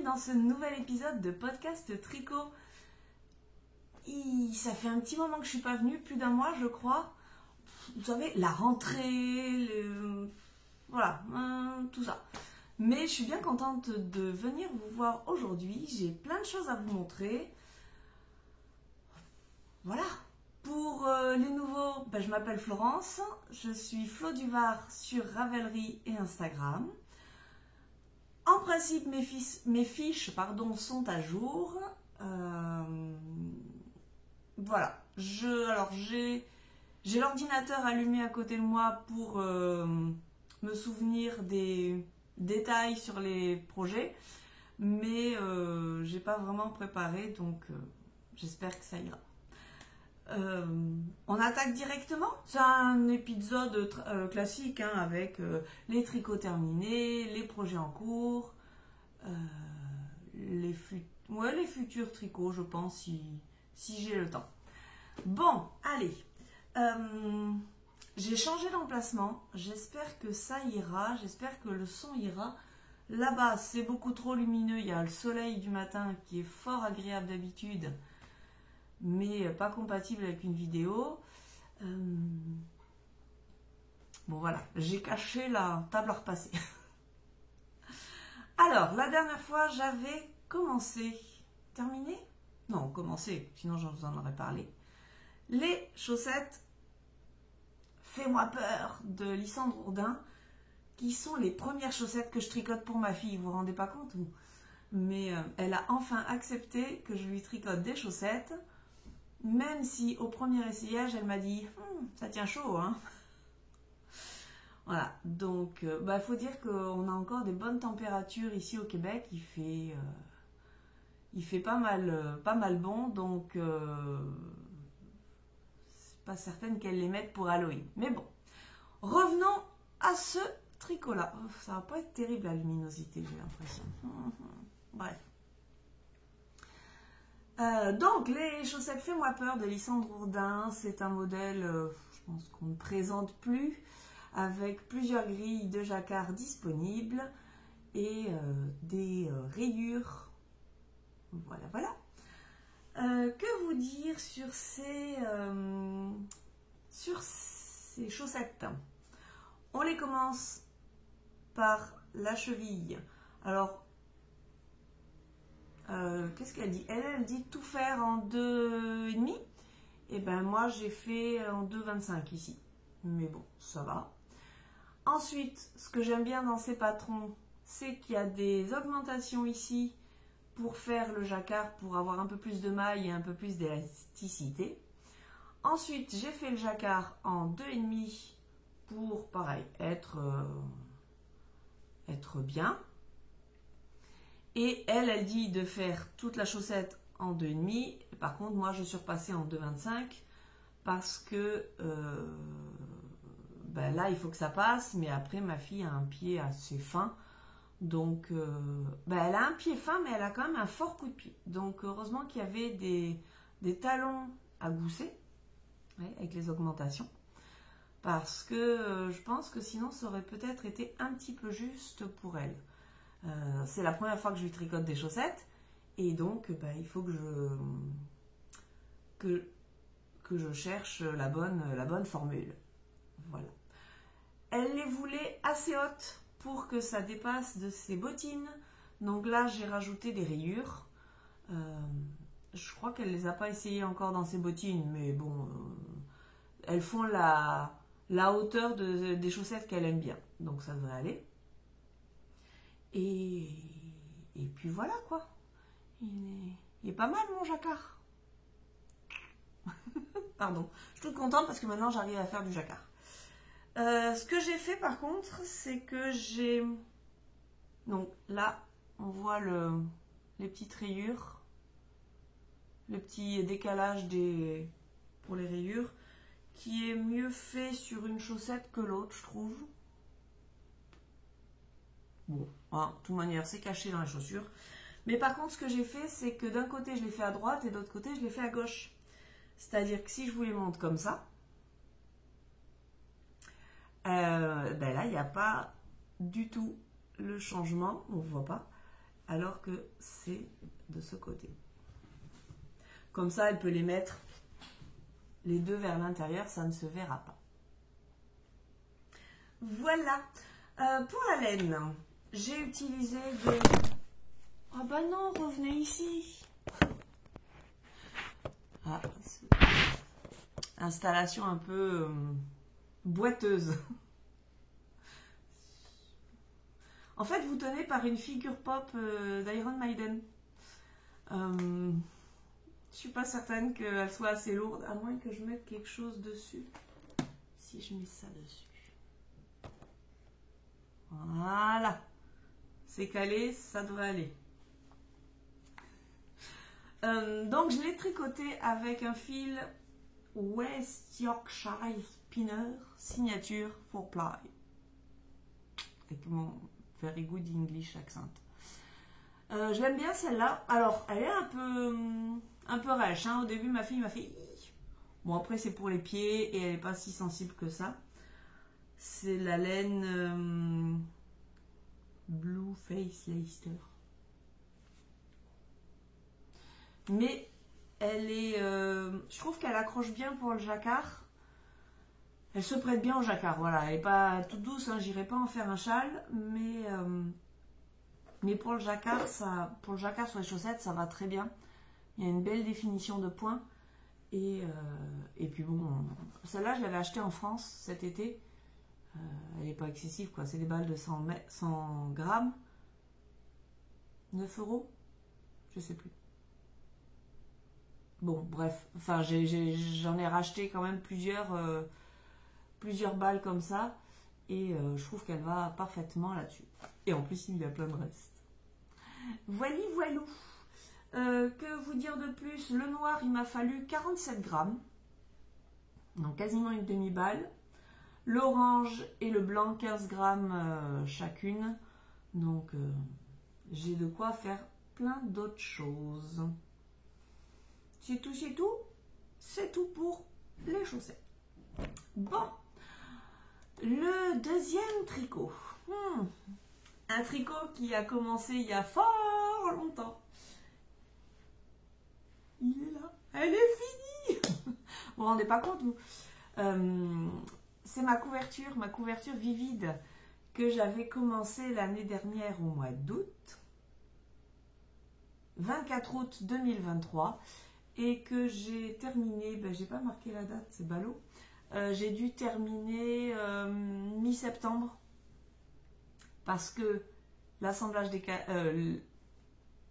bienvenue dans ce nouvel épisode de podcast tricot. Ça fait un petit moment que je suis pas venue, plus d'un mois je crois. Vous savez, la rentrée, voilà, tout ça. Mais je suis bien contente de venir vous voir aujourd'hui. J'ai plein de choses à vous montrer. Voilà. Pour les nouveaux, je m'appelle Florence. Je suis Flo du Var sur Ravelry et Instagram. En principe, mes fiches sont à jour. Voilà. Alors, j'ai l'ordinateur allumé à côté de moi pour me souvenir des détails sur les projets. Mais j'ai pas vraiment préparé, donc j'espère que ça ira. On attaque directement. C'est un épisode classique avec les tricots terminés, les projets en cours, les futurs tricots, je pense, si j'ai le temps. Bon, allez. J'ai changé d'emplacement. J'espère que ça ira. J'espère que le son ira. Là-bas, c'est beaucoup trop lumineux. Il y a le soleil du matin qui est fort agréable d'habitude, mais pas compatible avec une vidéo. Bon voilà, j'ai caché la table à repasser. Alors, la dernière fois, j'avais terminé? Non, commencé, sinon je vous en aurais parlé. Les chaussettes Fais-moi peur de Lysandre Hourdin, qui sont les premières chaussettes que je tricote pour ma fille, vous vous rendez pas compte vous? Mais elle a enfin accepté que je lui tricote des chaussettes. Même si au premier essayage, elle m'a dit ça tient chaud, hein. Voilà, donc il faut dire qu'on a encore des bonnes températures ici au Québec. Il fait pas mal bon, donc c'est pas certaine qu'elle les mette pour Halloween. Mais bon, revenons à ce tricot-là. Ça va pas être terrible la luminosité, j'ai l'impression. Bref. Donc, les chaussettes Fais-moi peur de Lysandre Hourdin, c'est un modèle, je pense qu'on ne présente plus, avec plusieurs grilles de jacquard disponibles et des rayures. Voilà, voilà. Que vous dire sur ces chaussettes? On les commence par la cheville. Alors, qu'est-ce qu'elle dit? Elle dit tout faire en 2,5. Et ben moi j'ai fait en 2,25 ici. Mais bon, ça va. Ensuite, ce que j'aime bien dans ces patrons, c'est qu'il y a des augmentations ici pour faire le jacquard, pour avoir un peu plus de maille et un peu plus d'élasticité. Ensuite, j'ai fait le jacquard en 2,5 pour, pareil, être bien. Et elle dit de faire toute la chaussette en 2,5. Par contre, moi, je suis repassée en 2,25 parce que là, il faut que ça passe. Mais après, ma fille a un pied assez fin. Donc, elle a un pied fin, mais elle a quand même un fort coup de pied. Donc, heureusement qu'il y avait des talons à gousset, avec les augmentations. Parce que je pense que sinon, ça aurait peut-être été un petit peu juste pour elle. C'est la première fois que je lui tricote des chaussettes et donc il faut que je cherche la bonne formule. Voilà. Elle les voulait assez hautes pour que ça dépasse de ses bottines. Donc là, j'ai rajouté des rayures. Je crois qu'elle ne les a pas essayées encore dans ses bottines, mais bon, elles font la hauteur des chaussettes qu'elle aime bien. Donc ça devrait aller. Et puis voilà quoi. Il est pas mal mon jacquard. Pardon. Je suis toute contente parce que maintenant j'arrive à faire du jacquard. Ce que j'ai fait par contre, c'est que j'ai... Donc là, on voit les petites rayures. Le petit décalage pour les rayures. Qui est mieux fait sur une chaussette que l'autre, je trouve. Bon, de toute manière, c'est caché dans la chaussure. Mais par contre, ce que j'ai fait, c'est que d'un côté, je l'ai fait à droite et de l'autre côté, je l'ai fait à gauche. C'est-à-dire que si je vous les montre comme ça, là, il n'y a pas du tout le changement. On ne voit pas. alors que c'est de ce côté. Comme ça, elle peut les mettre les deux vers l'intérieur, ça ne se verra pas. Voilà. Pour la laine, j'ai utilisé de... Ah bah non, revenez ici. Ah, installation un peu boiteuse. En fait, vous tenez par une figure pop d'Iron Maiden. Je suis pas certaine qu'elle soit assez lourde, à moins que je mette quelque chose dessus. Si je mets ça dessus. Voilà. C'est calé, ça devrait aller. Donc, je l'ai tricoté avec un fil West Yorkshire Spinner Signature 4ply. Avec mon very good English accent. Je l'aime bien celle-là. Alors, elle est un peu rêche. Hein. Au début, ma fille m'a fait... Bon, après, c'est pour les pieds et elle n'est pas si sensible que ça. C'est la laine Blue Face Leicester. Mais elle est... je trouve qu'elle accroche bien pour le jacquard. Elle se prête bien au jacquard, voilà. Elle n'est pas toute douce, hein, j'irai pas en faire un châle. Mais pour le jacquard, sur les chaussettes, ça va très bien. Il y a une belle définition de points. Et puis bon, celle-là, je l'avais achetée en France cet été. Elle n'est pas excessive, quoi. C'est des balles de 100 grammes. 9 €. Je sais plus. Bon, bref. Enfin, j'en ai racheté quand même plusieurs balles comme ça. Et je trouve qu'elle va parfaitement là-dessus. Et en plus, il y a plein de restes. Voili, voilou. Que vous dire de plus? Le noir, il m'a fallu 47 grammes. Donc quasiment une demi-balle. L'orange et le blanc, 15 grammes chacune. Donc j'ai de quoi faire plein d'autres choses. C'est tout, c'est tout. C'est tout pour les chaussettes. Bon. Le deuxième tricot. Un tricot qui a commencé il y a fort longtemps. Il est là. Elle est finie. Vous vous rendez pas compte, vous? C'est ma couverture Vivide que j'avais commencé l'année dernière au mois d'août. 24 août 2023. Et que j'ai terminé, ben, j'ai pas marqué la date, c'est ballot. J'ai dû terminer mi-septembre. Parce que l'assemblage des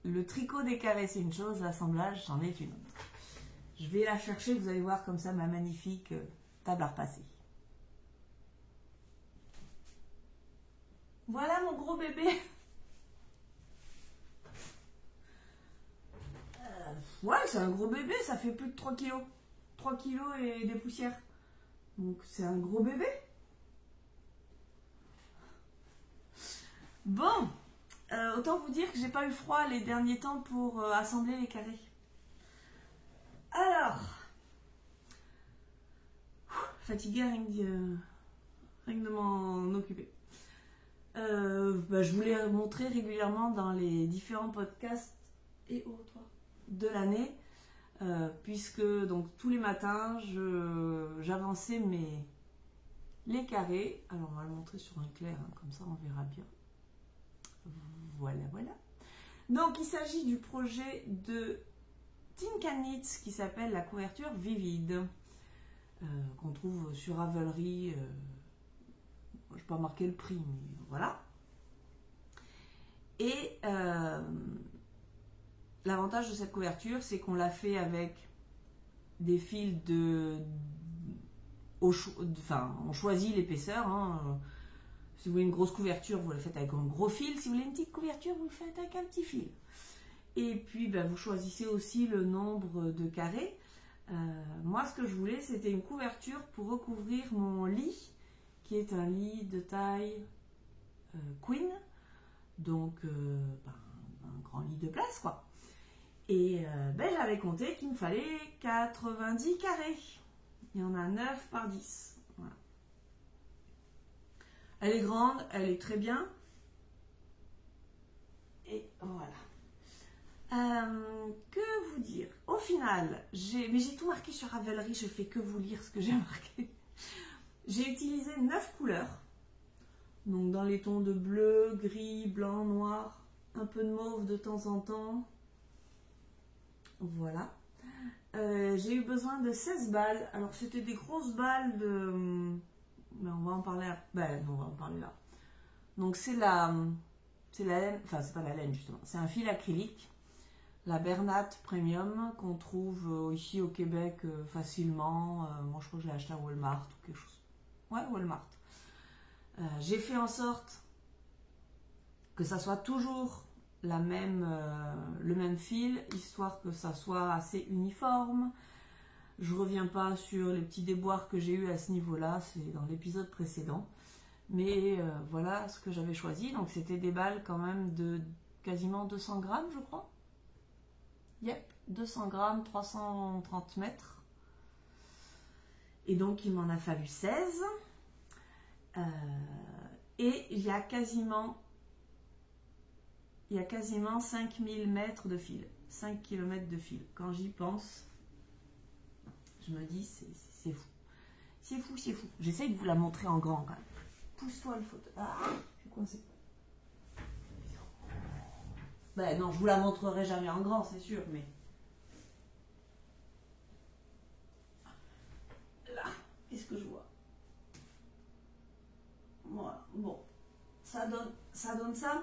le tricot des carrés c'est une chose, l'assemblage c'en est une autre. Je vais la chercher, vous allez voir comme ça ma magnifique table à repasser. Voilà mon gros bébé. Ouais, c'est un gros bébé, ça fait plus de 3 kilos. 3 kilos et des poussières. Donc c'est un gros bébé. Bon, autant vous dire que j'ai pas eu froid les derniers temps pour assembler les carrés. Alors, fatiguée rien que de m'en occuper. Je vous l'ai montré régulièrement dans les différents podcasts et autres de l'année, puisque donc tous les matins j'avançais les carrés. Alors on va le montrer sur un clair, hein, comme ça on verra bien. Voilà, voilà. Donc il s'agit du projet de Think & Knits qui s'appelle la couverture Vivide, qu'on trouve sur Ravelry. Je n'ai pas marqué le prix, mais voilà. Et l'avantage de cette couverture, c'est qu'on l'a fait avec des fils enfin, on choisit l'épaisseur. Hein. Si vous voulez une grosse couverture, vous la faites avec un gros fil. Si vous voulez une petite couverture, vous le faites avec un petit fil. Et puis, ben, vous choisissez aussi le nombre de carrés. Moi, ce que je voulais, c'était une couverture pour recouvrir mon lit, qui est un lit de taille queen. Donc, un grand lit de place, quoi. Et j'avais compté qu'il me fallait 90 carrés. Il y en a 9 par 10. Voilà. Elle est grande, elle est très bien. Et Voilà. Que vous dire? Au final, j'ai tout marqué sur Ravelry, je fais que vous lire ce que j'ai marqué. J'ai utilisé 9 couleurs. Donc dans les tons de bleu, gris, blanc, noir, un peu de mauve de temps en temps. Voilà. J'ai eu besoin de 16 balles. Alors c'était des grosses balles de... Mais on va en parler après. Ben non, on va en parler là. Donc c'est la laine, enfin c'est pas la laine justement, c'est un fil acrylique. La Bernat Premium qu'on trouve ici au Québec facilement. Moi je crois que je l'ai acheté à Walmart ou quelque chose. Ouais, Walmart. J'ai fait en sorte que ça soit toujours le même fil, histoire que ça soit assez uniforme. Je reviens pas sur les petits déboires que j'ai eu à ce niveau-là, c'est dans l'épisode précédent. Mais voilà ce que j'avais choisi. Donc c'était des balles quand même de quasiment 200 grammes, je crois. Yep, 200 grammes, 330 mètres. Et donc il m'en a fallu 16. Et il y a quasiment 5000 mètres de fil. 5 km de fil. Quand j'y pense, je me dis c'est fou. C'est fou, c'est fou. J'essaye de vous la montrer en grand quand même. Pousse-toi le fauteuil. Ah, je suis coincée. Ben non, je vous la montrerai jamais en grand, c'est sûr, mais... Là, qu'est-ce que je vois? Voilà, bon. Ça donne ça.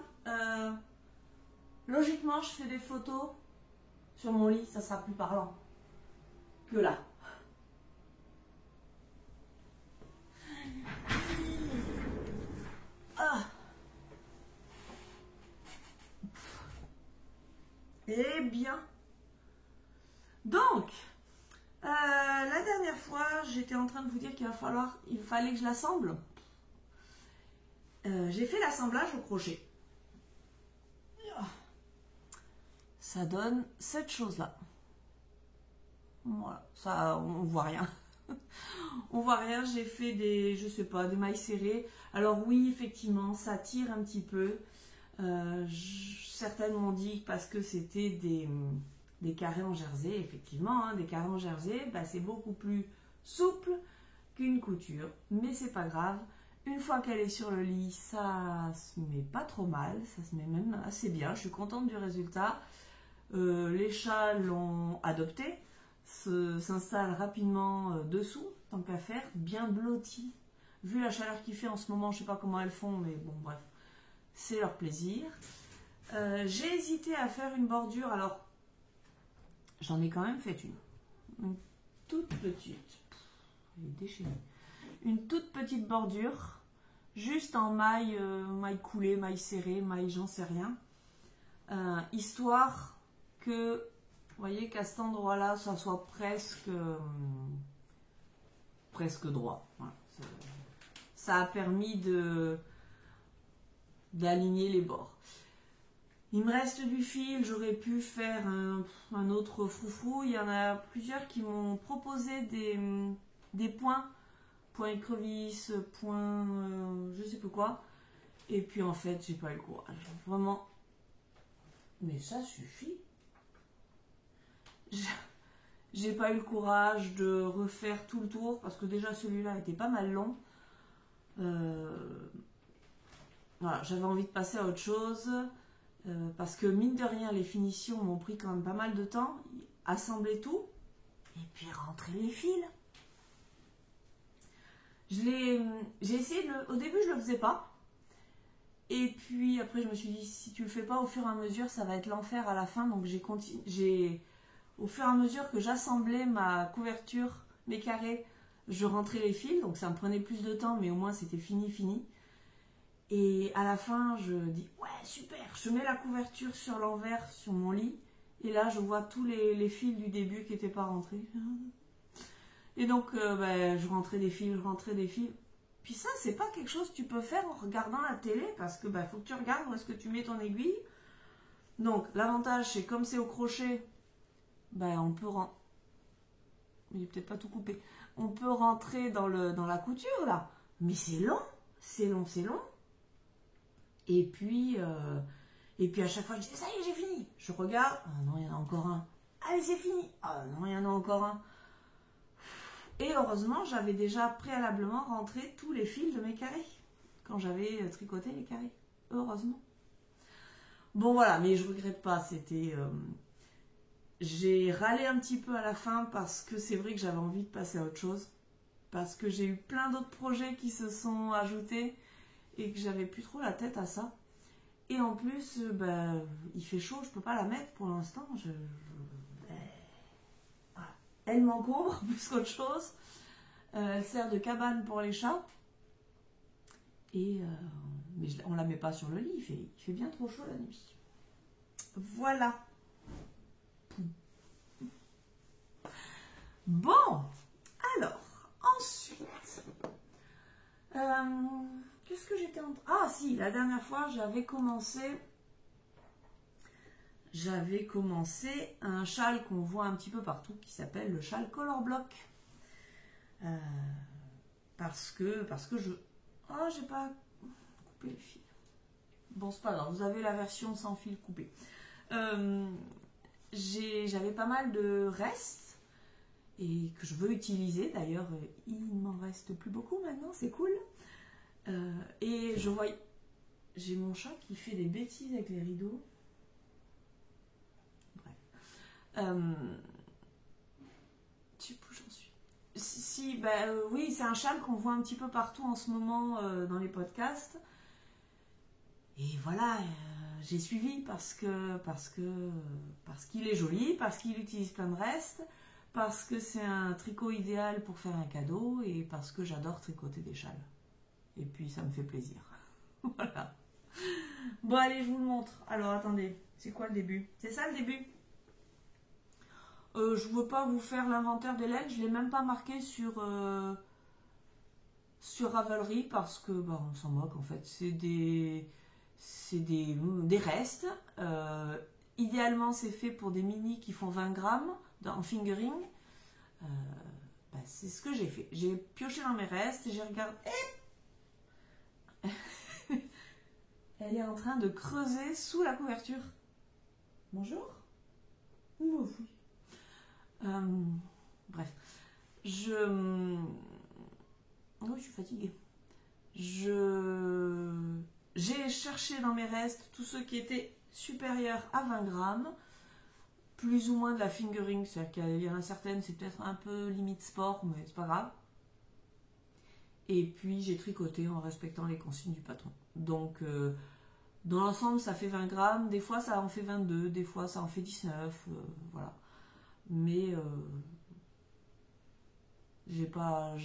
Logiquement, je fais des photos sur mon lit, ça sera plus parlant que là. Ah. Eh bien, donc, la dernière fois, j'étais en train de vous dire qu'il fallait que je l'assemble. J'ai fait l'assemblage au crochet. Ça donne cette chose-là. Voilà, ça, on voit rien. On voit rien, j'ai fait je sais pas, des mailles serrées. Alors oui, effectivement, ça tire un petit peu. Certaines m'ont dit parce que c'était des carrés en jersey, effectivement, hein, des carrés en jersey, bah, c'est beaucoup plus souple qu'une couture, mais c'est pas grave. Une fois qu'elle est sur le lit, ça se met pas trop mal, ça se met même assez bien. Je suis contente du résultat. Les chats l'ont adopté, s'installe rapidement dessous, tant qu'à faire, bien blotti. Vu la chaleur qu'il fait en ce moment, je sais pas comment elles font, mais bon, bref, c'est leur plaisir. J'ai hésité à faire une bordure, alors j'en ai quand même fait une toute petite, elle est déchaînée. Une toute petite bordure, juste en maille, maille coulée, maille serrée, maille j'en sais rien, histoire que, vous voyez qu'à cet endroit-là, ça soit presque droit. Voilà. Ça a permis d'aligner les bords. Il me reste du fil, j'aurais pu faire un autre froufrou. Il y en a plusieurs qui m'ont proposé des points écrevisse, points je sais plus quoi. Et puis en fait, j'ai pas eu le courage. Vraiment. Mais ça suffit. J'ai pas eu le courage de refaire tout le tour parce que déjà celui-là était pas mal long. Voilà, j'avais envie de passer à autre chose parce que mine de rien, les finitions m'ont pris quand même pas mal de temps. Assembler tout et puis rentrer les fils. J'ai essayé, au début je le faisais pas. Et puis après je me suis dit, si tu le fais pas au fur et à mesure, ça va être l'enfer à la fin. Donc au fur et à mesure que j'assemblais ma couverture, mes carrés, je rentrais les fils. Donc ça me prenait plus de temps, mais au moins c'était fini. Et à la fin, je dis, ouais, super, je mets la couverture sur l'envers, sur mon lit. Et là, je vois tous les fils du début qui n'étaient pas rentrés. Et donc, je rentrais des fils. Puis ça, c'est pas quelque chose que tu peux faire en regardant la télé, parce que faut que tu regardes où est-ce que tu mets ton aiguille. Donc, l'avantage, c'est comme c'est au crochet, on peut il n'est peut-être pas tout coupé. On peut rentrer dans la couture, là. Mais c'est long. Et puis, Et puis à chaque fois, je dis, ça y est, j'ai fini. Je regarde, ah non, il y en a encore un. Allez, c'est fini. Ah non, il y en a encore un. Et heureusement, j'avais déjà préalablement rentré tous les fils de mes carrés. Quand j'avais tricoté les carrés. Heureusement. Bon voilà, mais je regrette pas. C'était... J'ai râlé un petit peu à la fin parce que c'est vrai que j'avais envie de passer à autre chose. Parce que j'ai eu plein d'autres projets qui se sont ajoutés et que j'avais plus trop la tête à ça. Et en plus, il fait chaud, je peux pas la mettre pour l'instant. Voilà. Elle m'encombre plus qu'autre chose. Elle sert de cabane pour les chats. Et mais on la met pas sur le lit, il fait bien trop chaud la nuit. Voilà. Bon, alors, ensuite, qu'est-ce que j'étais en train... Ah si, la dernière fois, j'avais commencé un châle qu'on voit un petit peu partout, qui s'appelle le châle Color Block. Parce que je... Oh, j'ai pas coupé le fil. Bon, c'est pas grave, vous avez la version sans fil coupé. J'avais pas mal de restes et que je veux utiliser. D'ailleurs, il m'en reste plus beaucoup maintenant, c'est cool. Et je vois... J'ai mon chat qui fait des bêtises avec les rideaux. Bref. Je sais plus où j'en suis. Oui, c'est un châle qu'on voit un petit peu partout en ce moment dans les podcasts. Et voilà, j'ai suivi parce qu'il est joli, parce qu'il utilise plein de restes, parce que c'est un tricot idéal pour faire un cadeau et parce que j'adore tricoter des châles. Et puis ça me fait plaisir. Voilà. Bon allez, je vous le montre. Alors attendez, c'est quoi le début? C'est ça le début? Je ne veux pas vous faire l'inventaire des laines, je ne l'ai même pas marqué sur Ravelry parce que on s'en moque en fait. C'est des restes. Idéalement, c'est fait pour des mini qui font 20 grammes en fingering. C'est ce que j'ai fait. J'ai pioché dans mes restes et j'ai regardé. Elle est en train de creuser sous la couverture. Bonjour. Oui. Bref. Oui, je suis fatiguée. J'ai cherché dans mes restes tous ceux qui étaient supérieurs à 20 grammes, plus ou moins de la fingering, c'est-à-dire qu'il y en a certaines, c'est peut-être un peu limite sport, mais c'est pas grave. Et puis j'ai tricoté en respectant les consignes du patron. Donc dans l'ensemble, ça fait 20 grammes, des fois ça en fait 22, des fois ça en fait 19, voilà. Mais voilà,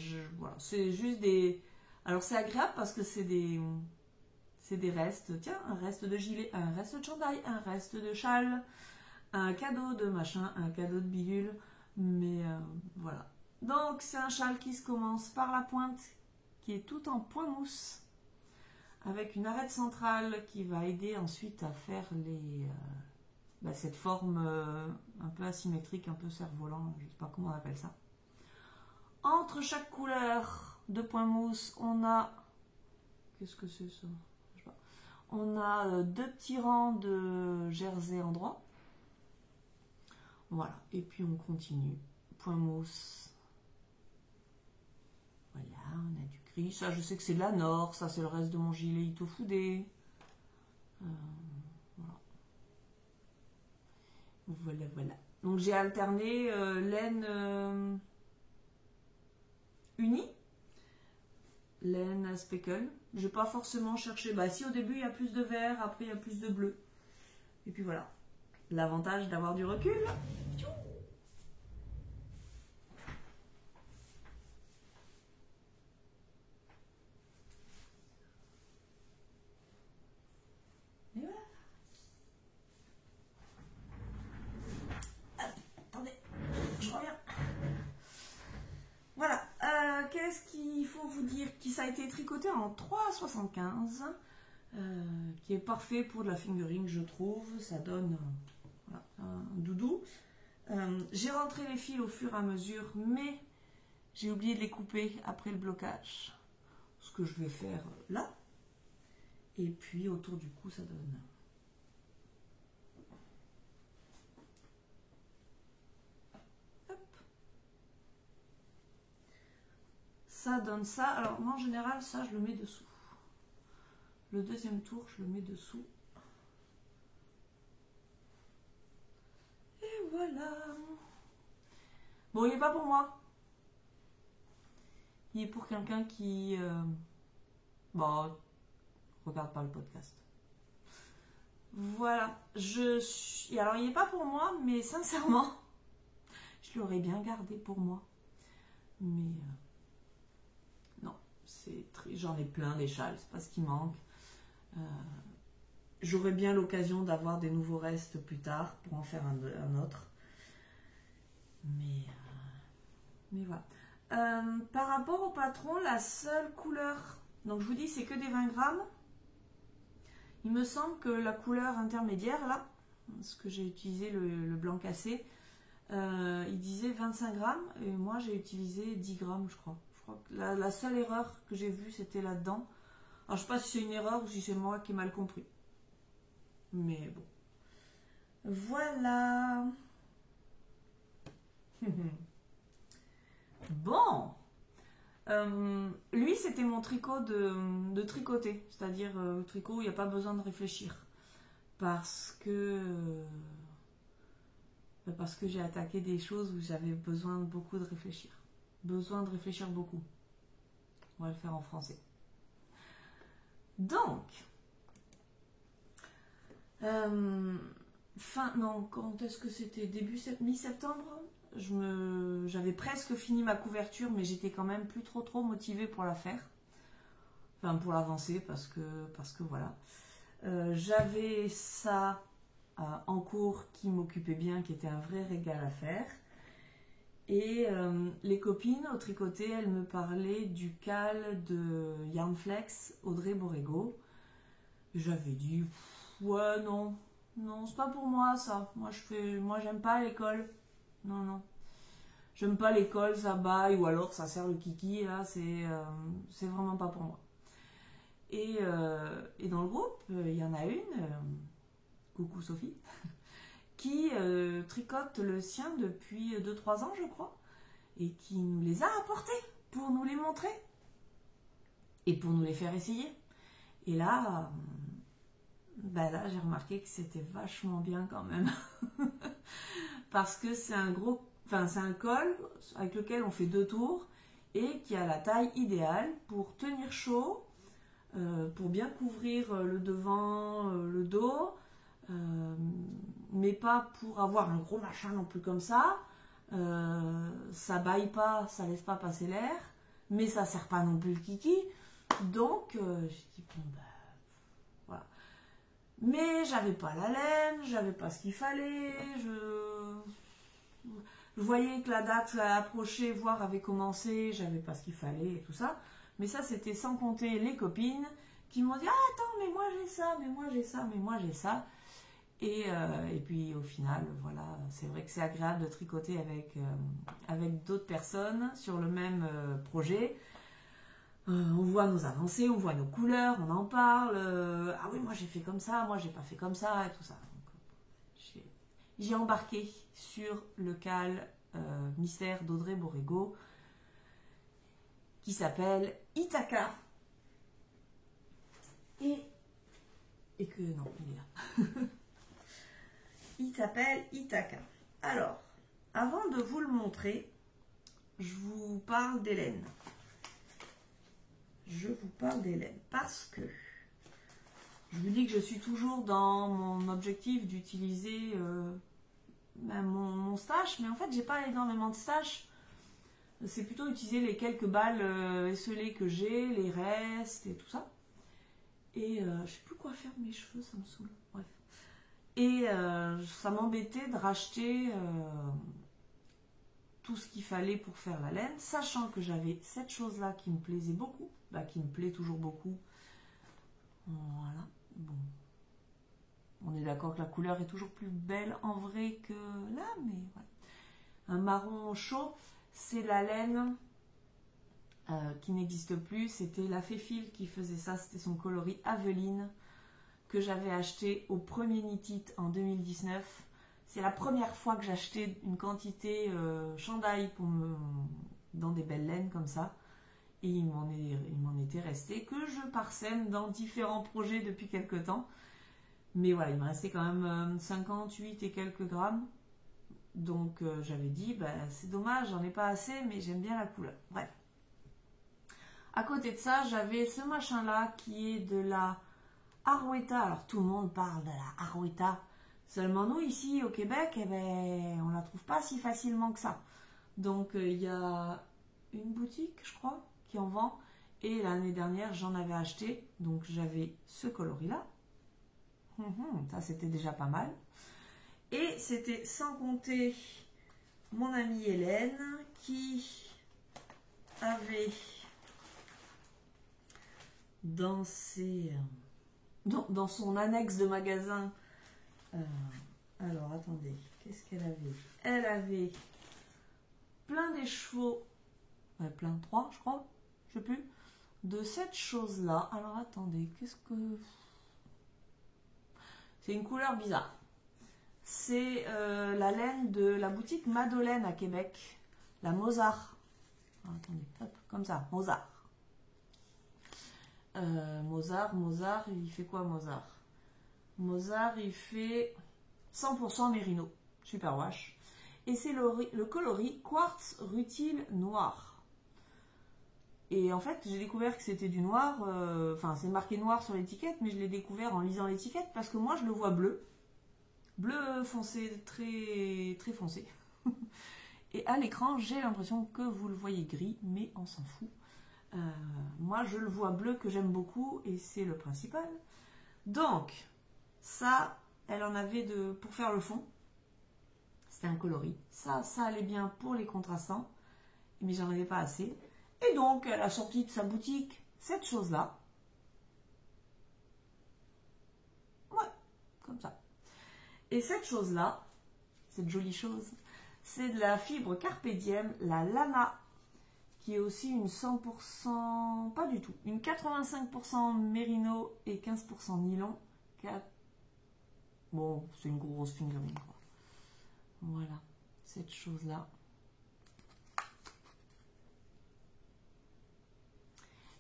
c'est juste des... Alors c'est agréable parce que c'est des restes, tiens, un reste de gilet, un reste de chandail, un reste de châle, un cadeau de machin, un cadeau de bidule, mais voilà. Donc c'est un châle qui se commence par la pointe, qui est tout en point mousse, avec une arête centrale qui va aider ensuite à faire cette forme un peu asymétrique, un peu cerf-volant, je ne sais pas comment on appelle ça. Entre chaque couleur de point mousse, on a... Qu'est-ce que c'est ça? On a 2 petits rangs de jersey en droit. Voilà, et puis on continue. Point mousse. Voilà, on a du gris. Ça, je sais que c'est de la Nord. Ça, c'est le reste de mon gilet Itofude. Voilà. Donc j'ai alterné laine unie, laine à speckle. Je n'ai pas forcément cherché. Si au début il y a plus de vert, après il y a plus de bleu. Et puis voilà. L'avantage d'avoir du recul. Et voilà. Attendez, je reviens. Voilà. Qu'est-ce qu'il faut vous dire? Ça a été tricoté en 3,75. Qui est parfait pour de la fingering, je trouve. Ça donne un doudou. J'ai rentré les fils au fur et à mesure, mais j'ai oublié de les couper après le blocage. Ce que je vais faire là. Et puis autour du cou, ça donne ça donne ça. Alors moi en général ça je le mets dessous. Le deuxième tour je le mets dessous. Et voilà. Bon, il n'est pas pour moi. Il est pour quelqu'un qui bon, regarde pas le podcast. Voilà. Alors il n'est pas pour moi, mais sincèrement je l'aurais bien gardé pour moi. Mais non, j'en ai plein des châles, c'est pas ce qui manque. J'aurais bien l'occasion d'avoir des nouveaux restes plus tard pour en faire un autre. Mais voilà. Par rapport au patron, la seule couleur, donc je vous dis c'est que des 20 grammes. Il me semble que la couleur intermédiaire là, ce que j'ai utilisé le blanc cassé, il disait 25 grammes et moi j'ai utilisé 10 grammes je crois. Je crois que la seule erreur que j'ai vue c'était là-dedans. Alors je sais pas si c'est une erreur ou si c'est moi qui ai mal compris. Mais bon. Voilà. Bon. Lui c'était mon tricot de tricoter. C'est-à-dire tricot où il n'y a pas besoin de réfléchir. Parce que j'ai attaqué des choses où j'avais besoin de beaucoup de réfléchir. Besoin de réfléchir beaucoup. On va le faire en français. Donc, quand est-ce que c'était? Mi-septembre, j'avais presque fini ma couverture, mais j'étais quand même plus trop motivée pour la faire. Enfin, pour l'avancer, parce que voilà. J'avais ça en cours qui m'occupait bien, qui était un vrai régal à faire. Et les copines au tricoté, elles me parlaient du cal de Yarnflex Audrey Borrego. J'avais dit ouais non c'est pas pour moi ça. Moi j'aime pas l'école. Non. J'aime pas l'école, ça baille ou alors ça sert le kiki là, c'est vraiment pas pour moi. Et dans le groupe, il y en a une, coucou Sophie, qui tricote le sien depuis 2-3 ans, je crois, et qui nous les a apportés pour nous les montrer et pour nous les faire essayer. Et là, j'ai remarqué que c'était vachement bien quand même. Parce que c'est un col avec lequel on fait 2 tours et qui a la taille idéale pour tenir chaud, pour bien couvrir le devant, le dos, mais pas pour avoir un gros machin non plus comme ça. Ça baille pas, ça laisse pas passer l'air, mais ça sert pas non plus le kiki. Donc j'ai dit bon voilà. Mais j'avais pas la laine, j'avais pas ce qu'il fallait, je voyais que la date approchait, voire avait commencé, j'avais pas ce qu'il fallait et tout ça. Mais ça c'était sans compter les copines qui m'ont dit ah attends mais moi j'ai ça, mais moi j'ai ça, mais moi j'ai ça. Et puis au final, voilà, c'est vrai que c'est agréable de tricoter avec d'autres personnes sur le même projet. On voit nos avancées, on voit nos couleurs, on en parle. Ah oui, moi j'ai fait comme ça, moi j'ai pas fait comme ça, et tout ça. Donc, j'ai embarqué sur le cal mystère d'Audrey Borrego qui s'appelle Ithaka. Et que non, il est là. Il s'appelle Ithaka. Alors, avant de vous le montrer, je vous parle d'Hélène. Parce que je vous dis que je suis toujours dans mon objectif d'utiliser mon stash, mais en fait j'ai pas énormément de stash. C'est plutôt utiliser les quelques balles esselées que j'ai, les restes et tout ça. Et je sais plus quoi faire de mes cheveux, ça me saoule. Bref. Et ça m'embêtait de racheter tout ce qu'il fallait pour faire la laine, sachant que j'avais cette chose-là qui me plaisait beaucoup, qui me plaît toujours beaucoup. Voilà. Bon. On est d'accord que la couleur est toujours plus belle en vrai que là, mais voilà. Un marron chaud, c'est la laine qui n'existe plus. C'était la Féfil qui faisait ça, c'était son coloris Aveline que j'avais acheté au premier Knit It en 2019. C'est la première fois que j'achetais une quantité chandail dans des belles laines comme ça. Et il m'en était resté que je parsème dans différents projets depuis quelques temps. Mais voilà, il me restait quand même 58 et quelques grammes. Donc j'avais dit, c'est dommage, j'en ai pas assez, mais j'aime bien la couleur. Bref. À côté de ça, j'avais ce machin-là qui est de la Arouetta. Alors tout le monde parle de la Arouetta. Seulement nous, ici au Québec, on la trouve pas si facilement que ça. Donc il y a une boutique, je crois, qui en vend. Et l'année dernière, j'en avais acheté. Donc j'avais ce coloris-là. Ça, c'était déjà pas mal. Et c'était sans compter mon amie Hélène qui avait dans son annexe de magasin. Alors, attendez, qu'est-ce qu'elle avait? Elle avait plein d'écheveaux, plein 3, je crois, je sais plus, de cette chose-là. Alors, attendez, qu'est-ce que... C'est une couleur bizarre. C'est la laine de la boutique Madeleine à Québec, la Mozart. Attendez, hop, comme ça, Mozart. Mozart, il fait quoi Mozart? Mozart, il fait 100% mérino, super wash. Et c'est le coloris quartz rutile noir. Et en fait, j'ai découvert que c'était du noir, enfin c'est marqué noir sur l'étiquette, mais je l'ai découvert en lisant l'étiquette parce que moi je le vois bleu. Bleu foncé, très, très foncé. Et à l'écran, j'ai l'impression que vous le voyez gris, mais on s'en fout. Moi, je le vois bleu que j'aime beaucoup et c'est le principal. Donc, ça, elle en avait pour faire le fond. C'était un coloris. Ça allait bien pour les contrastants, mais j'en avais pas assez. Et donc, elle a sorti de sa boutique cette chose-là. Ouais, comme ça. Et cette chose-là, cette jolie chose, c'est de la fibre Carpe Diem, la Lana, qui est aussi une 100%, pas du tout, une 85% mérino et 15% nylon. Bon, c'est une grosse figurine, quoi. Voilà, cette chose-là.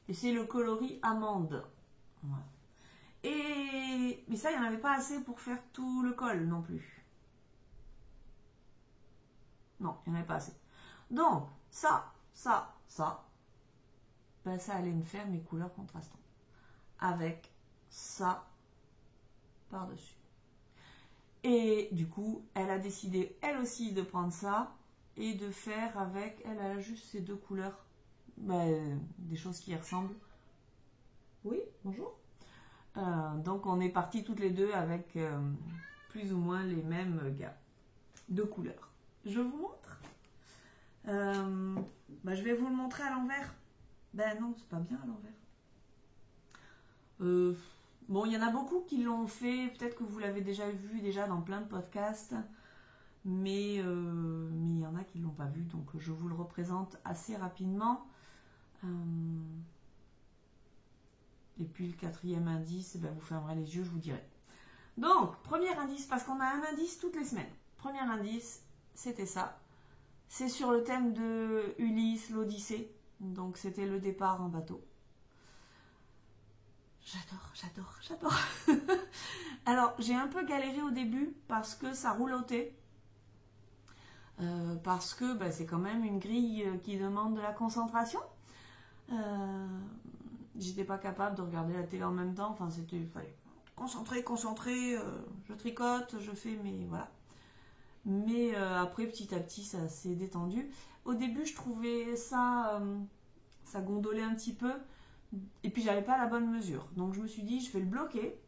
Et c'est le coloris amande. Voilà. Mais ça, il n'y en avait pas assez pour faire tout le col non plus. Non, il n'y en avait pas assez. Donc, ça allait me faire mes couleurs contrastantes. Avec ça par-dessus. Et du coup, elle a décidé, elle aussi, de prendre ça et de faire avec, elle a juste ces deux couleurs, des choses qui y ressemblent. Oui, bonjour. Donc, on est partis toutes les deux avec plus ou moins les mêmes gammes de couleurs. Je vous montre. Je vais vous le montrer à l'envers. Ben non, c'est pas bien à l'envers. Bon, il y en a beaucoup qui l'ont fait. Peut-être que vous l'avez déjà vu dans plein de podcasts. Mais il y en a qui ne l'ont pas vu. Donc, je vous le représente assez rapidement. Et puis, le quatrième indice, vous fermerez les yeux, je vous dirai. Donc, premier indice, parce qu'on a un indice toutes les semaines. Premier indice, c'était ça. C'est sur le thème de Ulysse, l'Odyssée. Donc, c'était le départ en bateau. J'adore. Alors, j'ai un peu galéré au début parce que ça roulotait. Parce que c'est quand même une grille qui demande de la concentration. J'étais pas capable de regarder la télé en même temps. Enfin, fallait concentrer. Je tricote, je fais mes... Voilà. Mais après, petit à petit, ça s'est détendu. Au début, je trouvais ça... ça gondolait un petit peu. Et puis, j'avais pas la bonne mesure. Donc, je me suis dit, je vais le bloquer.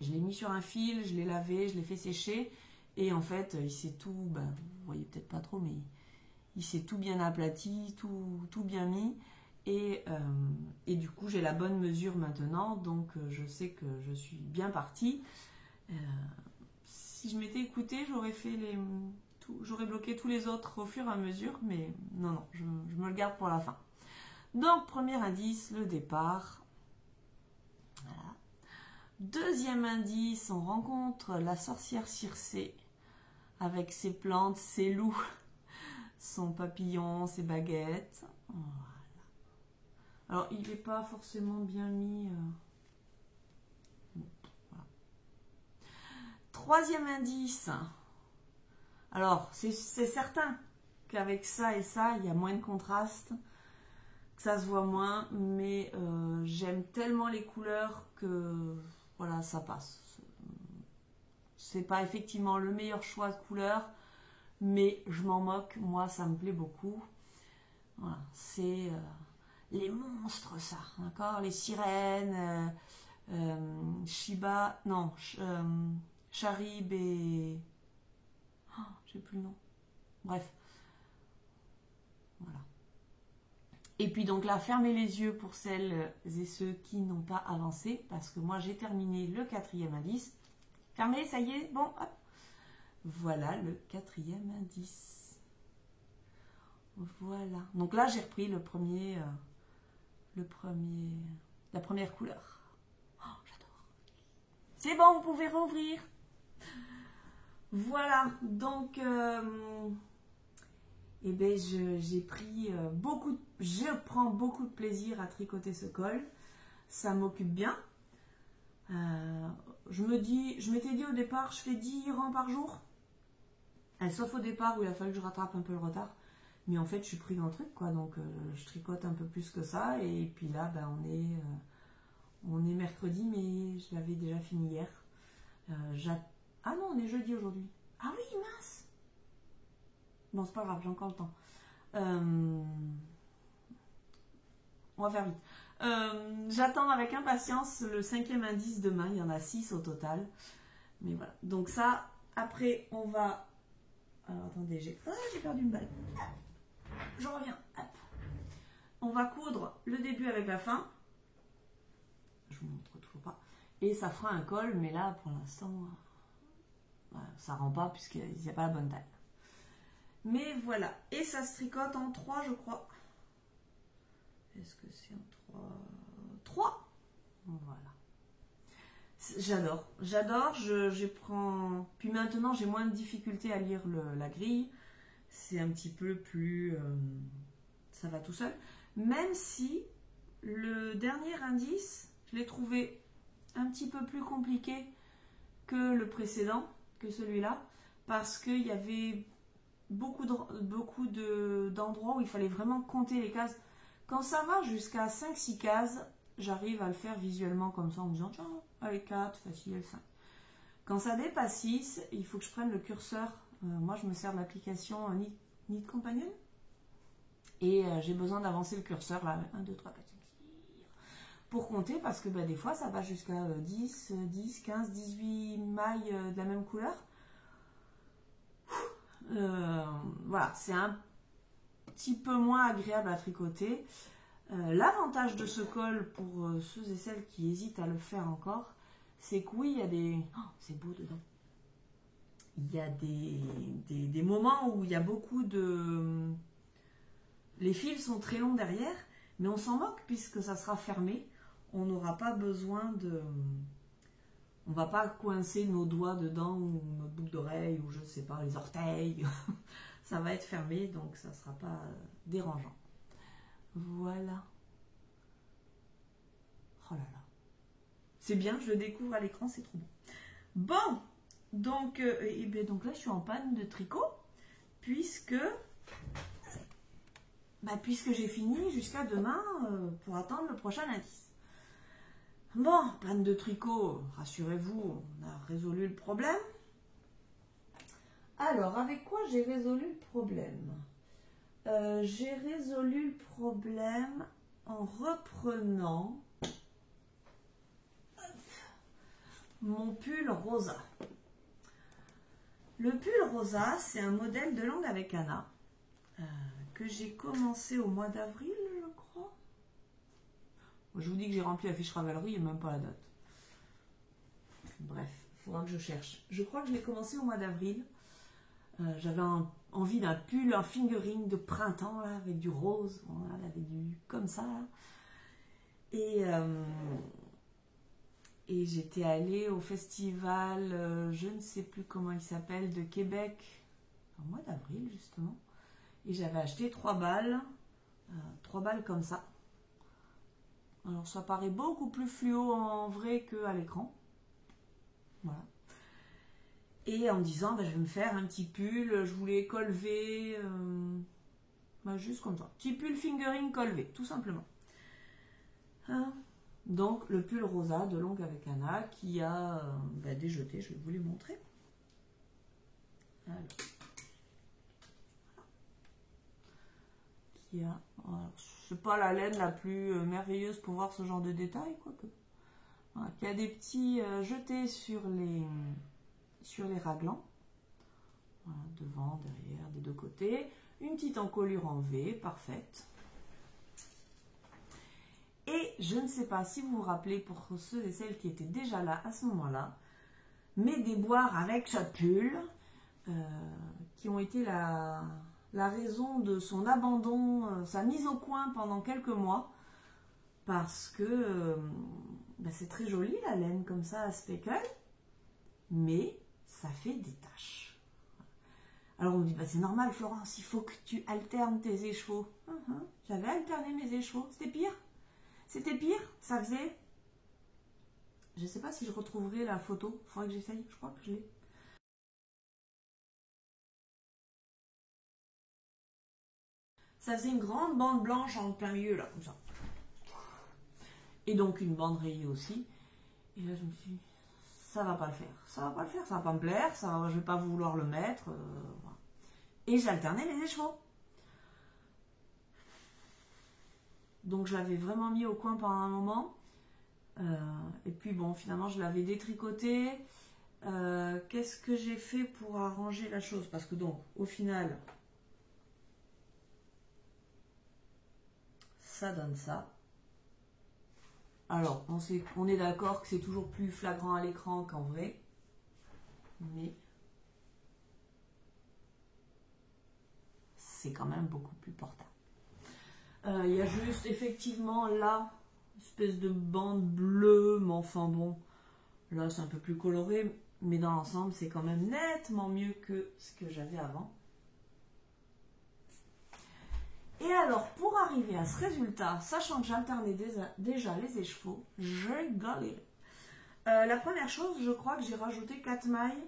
Je l'ai mis sur un fil, je l'ai lavé, je l'ai fait sécher. Et en fait, il s'est tout... vous voyez peut-être pas trop, mais il s'est tout bien aplati, tout bien mis. Et du coup, j'ai la bonne mesure maintenant. Donc, je sais que je suis bien partie. Si je m'étais écoutée, j'aurais bloqué tous les autres au fur et à mesure. Mais non, je me le garde pour la fin. Donc, premier indice, le départ. Voilà. Deuxième indice, on rencontre la sorcière Circé avec ses plantes, ses loups, son papillon, ses baguettes. Voilà. Alors, il n'est pas forcément bien mis. Bon, voilà. Troisième indice. Alors, c'est certain qu'avec ça et ça, il y a moins de contraste, que ça se voit moins, mais j'aime tellement les couleurs que voilà, ça passe. C'est pas effectivement le meilleur choix de couleurs, mais je m'en moque, moi ça me plaît beaucoup. Voilà, c'est les monstres, ça, d'accord? Les sirènes, Shiba, non, Charib et... Oh, j'ai plus le nom. Bref. Voilà. Et puis donc là, fermez les yeux pour celles et ceux qui n'ont pas avancé, parce que moi j'ai terminé le quatrième indice. Fermez, ça y est, bon, hop. Voilà le quatrième indice. Voilà. Donc là, j'ai repris la première couleur. Oh, j'adore. C'est bon, vous pouvez rouvrir. Voilà. Donc, eh ben, j'ai pris je prends beaucoup de plaisir à tricoter ce col. Ça m'occupe bien. Je m'étais dit au départ, je fais 10 rangs par jour. Sauf au départ où il a fallu que je rattrape un peu le retard. Mais en fait, je suis pris dans le truc, quoi. Donc, je tricote un peu plus que ça. Et puis là, ben, on est mercredi, mais je l'avais déjà fini hier. Ah non, on est jeudi aujourd'hui. Ah oui, mince. Bon, c'est pas grave, j'ai encore le temps. On va faire vite. J'attends avec impatience le cinquième indice demain. Il y en a 6 au total. Mais voilà. Donc ça, après, on va... Alors, attendez, j'ai perdu une balle. Je reviens. Hop. On va coudre le début avec la fin. Je vous montre toujours pas. Et ça fera un col, mais là, pour l'instant, ça rend pas puisqu'il n'y a pas la bonne taille. Mais voilà. Et ça se tricote en 3, je crois. Est-ce que c'est en 3 3. Voilà. J'adore. J'adore. Je prends... Puis maintenant, j'ai moins de difficulté à lire la grille. C'est un petit peu plus... ça va tout seul. Même si le dernier indice, je l'ai trouvé un petit peu plus compliqué que le précédent, que celui-là, parce qu'il y avait beaucoup d'endroits où il fallait vraiment compter les cases. Quand ça va jusqu'à 5-6 cases, j'arrive à le faire visuellement comme ça en me disant tiens, allez 4, facile, 5. Quand ça dépasse 6, il faut que je prenne le curseur. Moi, je me sers de l'application Knit Companion. Et j'ai besoin d'avancer le curseur là, 1, 2, 3, 4, 5, 6, pour compter parce que des fois ça va jusqu'à 10, 15, 18 mailles de la même couleur. Voilà, c'est un petit peu moins agréable à tricoter. L'avantage de ce col pour ceux et celles qui hésitent à le faire encore, c'est que oui, il y a des... Oh, c'est beau dedans. Il y a des moments où il y a beaucoup de... Les fils sont très longs derrière, mais on s'en moque puisque ça sera fermé. On n'aura pas besoin de... On va pas coincer nos doigts dedans ou notre boucle d'oreille ou je ne sais pas, les orteils. Ça va être fermé, donc ça ne sera pas dérangeant. Voilà. Oh là là. C'est bien, je le découvre à l'écran, c'est trop bon. Bon, donc, donc là, je suis en panne de tricot puisque j'ai fini jusqu'à demain pour attendre le prochain indice. Bon, panne de tricot, rassurez-vous, on a résolu le problème. Alors, avec quoi j'ai résolu le problème? J'ai résolu le problème en reprenant mon pull rosa. Le pull rosa, c'est un modèle de Langue avec Anna que j'ai commencé au mois d'avril, je crois. Je vous dis que j'ai rempli la fiche Ravelry et même pas la date. Bref, il faudra que je cherche. Je crois que je l'ai commencé au mois d'avril. J'avais envie d'un pull, un fingering de printemps là, avec du rose, voilà, avec du comme ça. Là. Et j'étais allée au festival, je ne sais plus comment il s'appelle, de Québec, au mois d'avril justement. Et j'avais acheté 3 balles comme ça. Alors ça paraît beaucoup plus fluo en vrai qu'à l'écran. Voilà. Et en me disant, ben, je vais me faire un petit pull, je voulais col V, ben, juste comme ça. Petit pull fingering col V, tout simplement. Hein. Donc le pull rosa de Longue avec Anna qui a ben, déjeté, je vais vous les montrer. Alors. Qui a, voilà. C'est pas la laine la plus merveilleuse pour voir ce genre de détails, quoique. Voilà, qui a des petits jetés sur les raglans. Voilà, devant, derrière, des deux côtés. Une petite encolure en V, parfaite. Et je ne sais pas si vous vous rappelez, pour ceux et celles qui étaient déjà là à ce moment-là, mes déboires avec ce pull, qui ont été la raison de son abandon, sa mise au coin pendant quelques mois, parce que ben c'est très joli la laine comme ça à speckle, mais ça fait des taches. Alors on me dit, bah, c'est normal Florence, il faut que tu alternes tes écheveaux. J'avais alterné mes écheveaux, c'était pire. C'était pire, ça faisait... Je ne sais pas si je retrouverai la photo, il faudrait que j'essaye, je crois que je l'ai. Ça faisait une grande bande blanche en plein milieu, là, comme ça. Et donc une bande rayée aussi. Et là, je me suis dit, ça va pas le faire. Ça va pas le faire, ça va pas me plaire, ça, je vais pas vouloir le mettre. Voilà. Et j'alternais les écheveaux. Donc je l'avais vraiment mis au coin pendant un moment. Et puis bon, finalement, je l'avais détricoté. Qu'est-ce que j'ai fait pour arranger la chose? Parce que donc, au final... ça donne ça. Alors, on est d'accord que c'est toujours plus flagrant à l'écran qu'en vrai. Mais c'est quand même beaucoup plus portable. Il y a juste effectivement là, une espèce de bande bleue, mais enfin bon, là c'est un peu plus coloré, mais dans l'ensemble c'est quand même nettement mieux que ce que j'avais avant. Et alors, pour arriver à ce résultat, sachant que j'alternais déjà les écheveaux, j'ai galéré. La première chose, je crois que j'ai rajouté 4 mailles,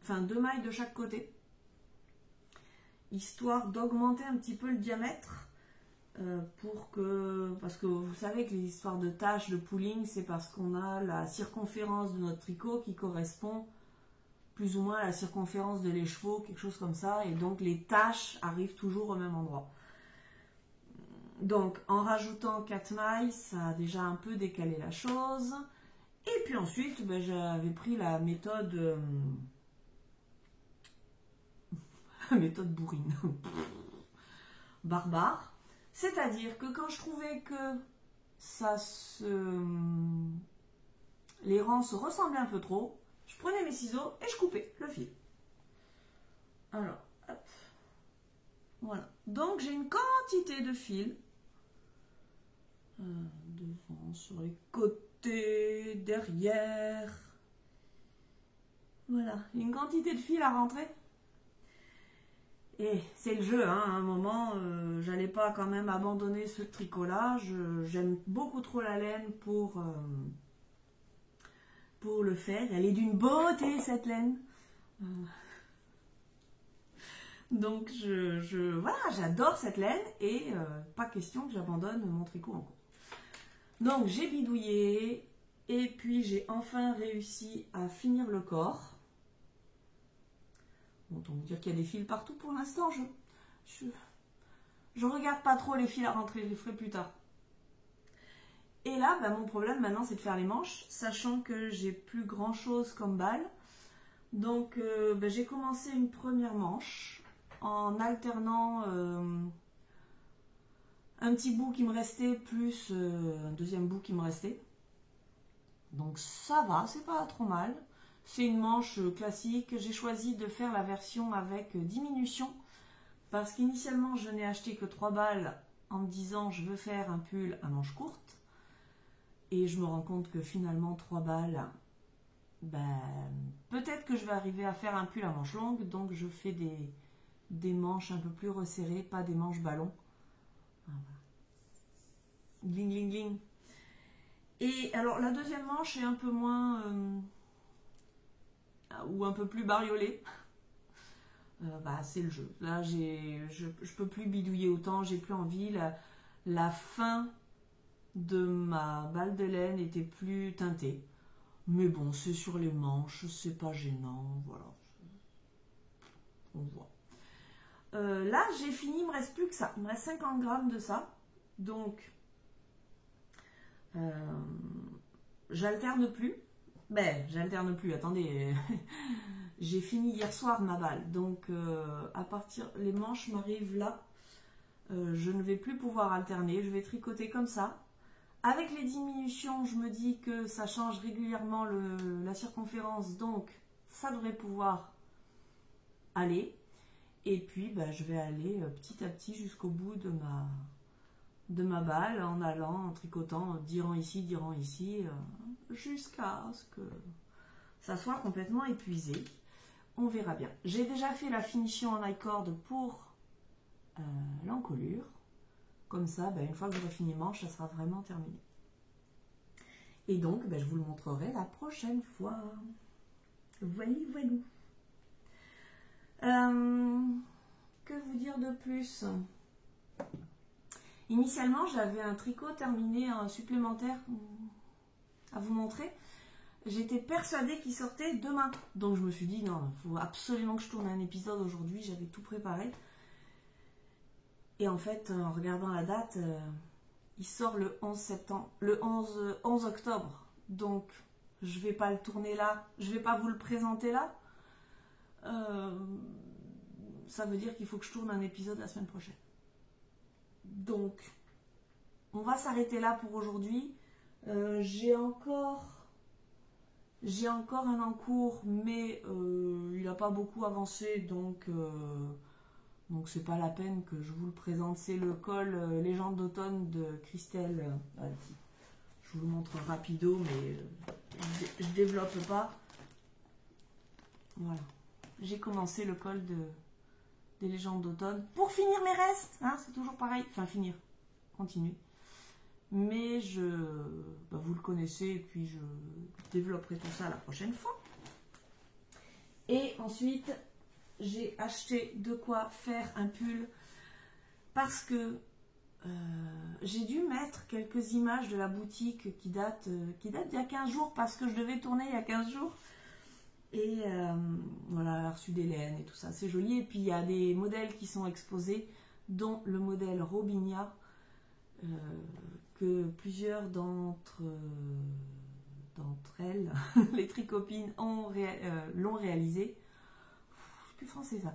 enfin 2 mailles de chaque côté, histoire d'augmenter un petit peu le diamètre, parce que vous savez que les histoires de taches de pooling, c'est parce qu'on a la circonférence de notre tricot qui correspond plus ou moins à la circonférence de l'écheveau, quelque chose comme ça, et donc les taches arrivent toujours au même endroit. Donc, en rajoutant 4 mailles, ça a déjà un peu décalé la chose. Et puis ensuite, ben, j'avais pris la méthode... méthode bourrine. Barbare. C'est-à-dire que quand je trouvais que les rangs se ressemblaient un peu trop, je prenais mes ciseaux et je coupais le fil. Alors, hop. Voilà. Donc, j'ai une quantité de fils. Devant, sur les côtés, derrière. Voilà, une quantité de fil à rentrer. Et c'est le jeu, hein, à un moment, j'allais pas quand même abandonner ce tricot-là. J'aime beaucoup trop la laine pour le faire. Elle est d'une beauté, cette laine. Donc, voilà, j'adore cette laine et pas question que j'abandonne mon tricot en cours. Donc j'ai bidouillé et puis j'ai enfin réussi à finir le corps. Bon, on va dire qu'il y a des fils partout pour l'instant. Je regarde pas trop les fils à rentrer, je les ferai plus tard. Et là, bah, mon problème maintenant c'est de faire les manches, sachant que j'ai plus grand chose comme balle. Donc bah, j'ai commencé une première manche en alternant... un petit bout qui me restait plus un deuxième bout qui me restait. Donc ça va, c'est pas trop mal. C'est une manche classique. J'ai choisi de faire la version avec diminution parce qu'initialement je n'ai acheté que 3 balles en me disant je veux faire un pull à manche courte. Et je me rends compte que finalement 3 balles, ben, peut-être que je vais arriver à faire un pull à manche longue. Donc je fais des manches un peu plus resserrées, pas des manches ballons. Gling, gling, gling. Et alors la deuxième manche est un peu moins ou un peu plus bariolée. C'est le jeu. Là je peux plus bidouiller autant, j'ai plus envie. La fin de ma balle de laine était plus teintée. Mais bon, c'est sur les manches, c'est pas gênant, voilà. On voit. Là, j'ai fini, il me reste plus que ça. Il me reste 50 grammes de ça. Donc, j'alterne plus. J'alterne plus, attendez. J'ai fini hier soir ma balle. Donc, à partir, les manches m'arrivent là. Je ne vais plus pouvoir alterner. Je vais tricoter comme ça. Avec les diminutions, je me dis que ça change régulièrement la circonférence. Donc, ça devrait pouvoir aller. Et puis, je vais aller petit à petit jusqu'au bout de ma balle en allant, en tricotant 10 rangs ici, jusqu'à ce que ça soit complètement épuisé. On verra bien. J'ai déjà fait la finition en I-cord pour l'encolure. Comme ça, une fois que j'aurai fini manche, ça sera vraiment terminé. Et donc, je vous le montrerai la prochaine fois. Voilà. Que vous dire de plus? Initialement, j'avais un tricot terminé, un supplémentaire à vous montrer. J'étais persuadée qu'il sortait demain. Donc je me suis dit, non, il faut absolument que je tourne un épisode aujourd'hui. J'avais tout préparé. Et en fait, en regardant la date, il sort le 11 septembre, le 11 octobre. Donc, je ne vais pas le tourner là. Je ne vais pas vous le présenter là. Ça veut dire qu'il faut que je tourne un épisode la semaine prochaine. Donc, on va s'arrêter là pour aujourd'hui. J'ai encore un en cours, mais il n'a pas beaucoup avancé, donc c'est pas la peine que je vous le présente. C'est le col Légende d'automne de Christelle. Je vous le montre rapido, mais je développe pas. Voilà. J'ai commencé le col des légendes d'automne pour finir mes restes. Hein, c'est toujours pareil. Enfin, finir. Continuer. Mais vous le connaissez et puis je développerai tout ça la prochaine fois. Et ensuite, j'ai acheté de quoi faire un pull parce que j'ai dû mettre quelques images de la boutique qui datent d'il y a 15 jours parce que je devais tourner il y a 15 jours. Et voilà, elle a reçu des laines et tout ça, c'est joli. Et puis il y a des modèles qui sont exposés, dont le modèle Robinia, que plusieurs d'entre elles, les tricopines, l'ont réalisé. C'est plus français ça.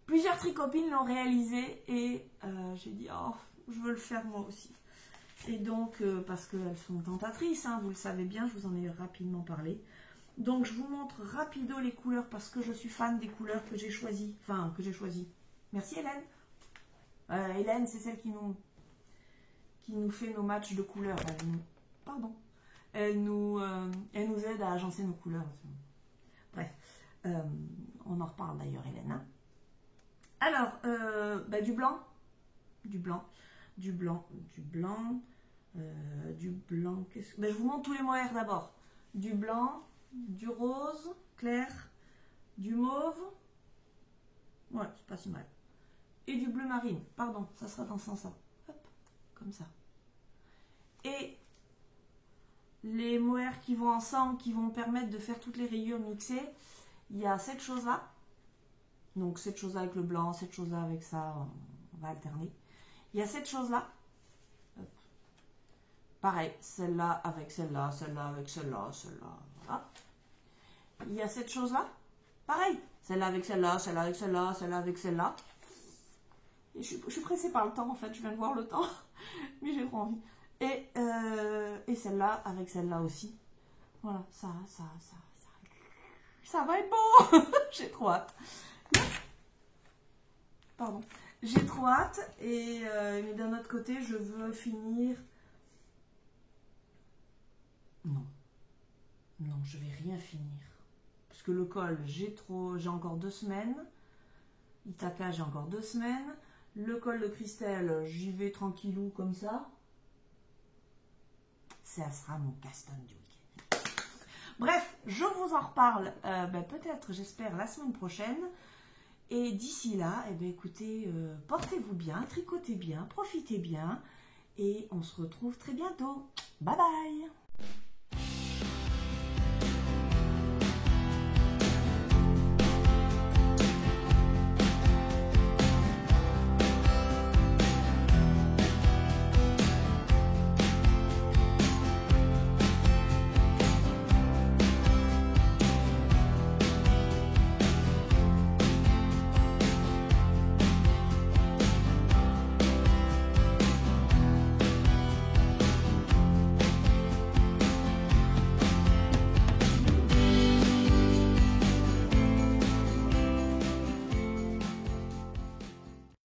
Plusieurs tricopines l'ont réalisé et j'ai dit, oh, je veux le faire moi aussi. Et donc, parce qu'elles sont tentatrices, hein, vous le savez bien, je vous en ai rapidement parlé. Donc, je vous montre rapido les couleurs parce que je suis fan des couleurs que j'ai choisies. Enfin, que j'ai choisies. Merci Hélène. Hélène, c'est celle qui nous fait nos matchs de couleurs. Elle nous aide à agencer nos couleurs. Bref, on en reparle d'ailleurs, Hélène. Hein. Alors, du blanc. Je vous montre tous les mohair d'abord. Du blanc, du rose clair, du mauve. Ouais, c'est pas si mal. Et du bleu marine. Pardon, ça sera dans ce sens-là. Hop, comme ça. Et les mohair qui vont ensemble, qui vont permettre de faire toutes les rayures mixées, il y a cette chose-là. Donc cette chose-là avec le blanc, cette chose-là avec ça, on va alterner. Il y a cette chose-là. Pareil, celle-là avec celle-là, celle-là avec celle-là, celle-là. Voilà. Il y a cette chose-là. Pareil, celle-là avec celle-là, celle-là avec celle-là, celle-là avec celle-là. Et je suis pressée par le temps en fait, je viens de voir le temps, mais j'ai trop envie. Et celle-là avec celle-là aussi. Voilà, ça va être beau. J'ai trop hâte. Pardon. J'ai trop hâte mais d'un autre côté, je veux finir. Non, je vais rien finir. Parce que le col, j'ai encore 2 semaines. Ithaca, j'ai encore 2 semaines. Le col de Christelle, j'y vais tranquillou comme ça. ça sera mon casse-tonne du week-end. Bref, je vous en reparle peut-être, j'espère, la semaine prochaine. Et d'ici là, écoutez, portez-vous bien, tricotez bien, profitez bien. Et on se retrouve très bientôt. Bye bye!